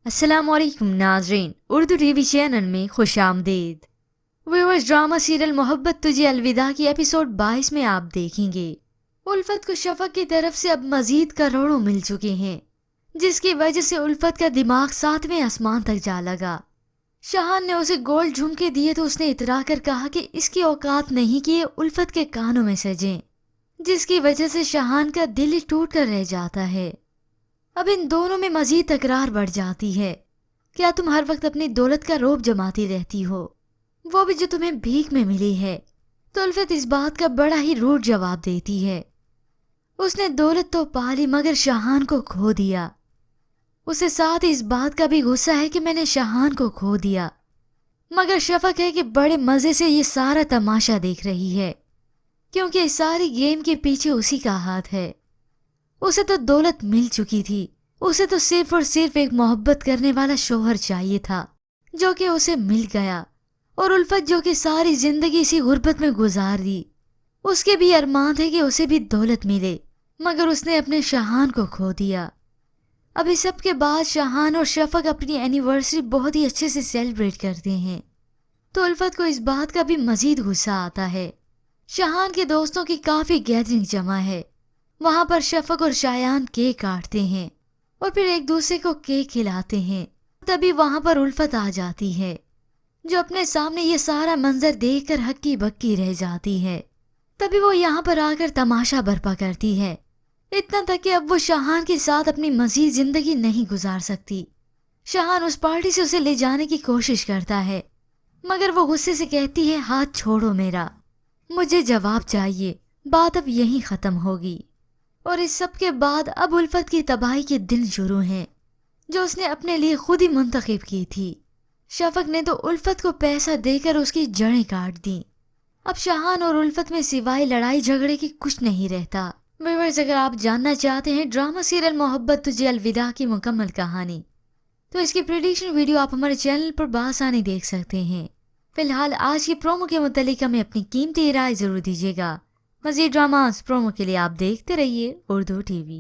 अस्सलाम वालेकुम नाजरीन, उर्दू टीवी चैनल में खुश आमदीद। व्यूअर्स, ड्रामा सीरियल मोहब्बत तुझे अलविदा की एपिसोड 22 में आप देखेंगे उल्फत को शफक की तरफ से अब मजीद करोड़ों मिल चुके हैं, जिसकी वजह से उल्फत का दिमाग 7वें आसमान तक जा लगा। शाहान ने उसे गोल्ड झुमके दिए तो उसने इतरा कर कहा कि इसकी औकात नहीं कि ये उल्फत के कानों में सजें, जिसकी वजह से शाहान का दिल ही टूट कर रह जाता है। अब इन दोनों में मजीद तकरार बढ़ जाती है। क्या तुम हर वक्त अपनी दौलत का रोब जमाती रहती हो, वो भी जो तुम्हें भीख में मिली है? तो उल्फत इस बात का बड़ा ही रूड जवाब देती है। उसने दौलत तो पाली मगर शाहान को खो दिया। उसे साथ ही इस बात का भी गुस्सा है कि मैंने शाहान को खो दिया, मगर शफक है कि बड़े मजे से ये सारा तमाशा देख रही है, क्योंकि इस सारी गेम के पीछे उसी का हाथ है। उसे तो दौलत मिल चुकी थी, उसे तो सिर्फ और सिर्फ एक मोहब्बत करने वाला शोहर चाहिए था, जो कि उसे मिल गया। और उल्फत जो कि सारी जिंदगी इसी गुर्बत में गुजार दी, उसके भी अरमान थे कि उसे भी दौलत मिले, मगर उसने अपने शाहान को खो दिया। अब इस सब के बाद शाहान और शफक अपनी एनिवर्सरी बहुत ही अच्छे से सेलिब्रेट करते हैं, तो उल्फत को इस बात का भी मजीद गुस्सा आता है। शाहान के दोस्तों की काफी गैदरिंग जमा है, वहां पर शफक और शायान केक काटते हैं और फिर एक दूसरे को केक खिलाते हैं। तभी वहां पर उल्फत आ जाती है, जो अपने सामने ये सारा मंजर देखकर हक्की बक्की रह जाती है। तभी वो यहाँ पर आकर तमाशा बर्पा करती है, इतना तक कि अब वो शाहान के साथ अपनी मजीद जिंदगी नहीं गुजार सकती। शाहान उस पार्टी से उसे ले जाने की कोशिश करता है, मगर वो गुस्से से कहती है, हाथ छोड़ो मेरा, मुझे जवाब चाहिए, बात अब यहीं खत्म होगी। और इस सब के बाद अब उल्फत की तबाही के दिन शुरू हैं, जो उसने अपने लिए खुद ही मुंतखब की थी। शफक ने तो उल्फत को पैसा देकर उसकी जड़ें काट दी। अब शाहान और उल्फत में सिवाय लड़ाई झगड़े की कुछ नहीं रहता। व्यूअर्स, अगर आप जानना चाहते हैं ड्रामा सीरियल मोहब्बत तुझे अलविदा की मुकम्मल कहानी, तो इसकी प्रेडिक्शन वीडियो आप हमारे चैनल पर बासानी देख सकते हैं। फिलहाल आज की प्रोमो के मुतालिक हमें अपनी कीमती राय जरूर दीजिएगा। मज़ीद ड्रामास प्रोमो के लिए आप देखते रहिए उर्दू टीवी।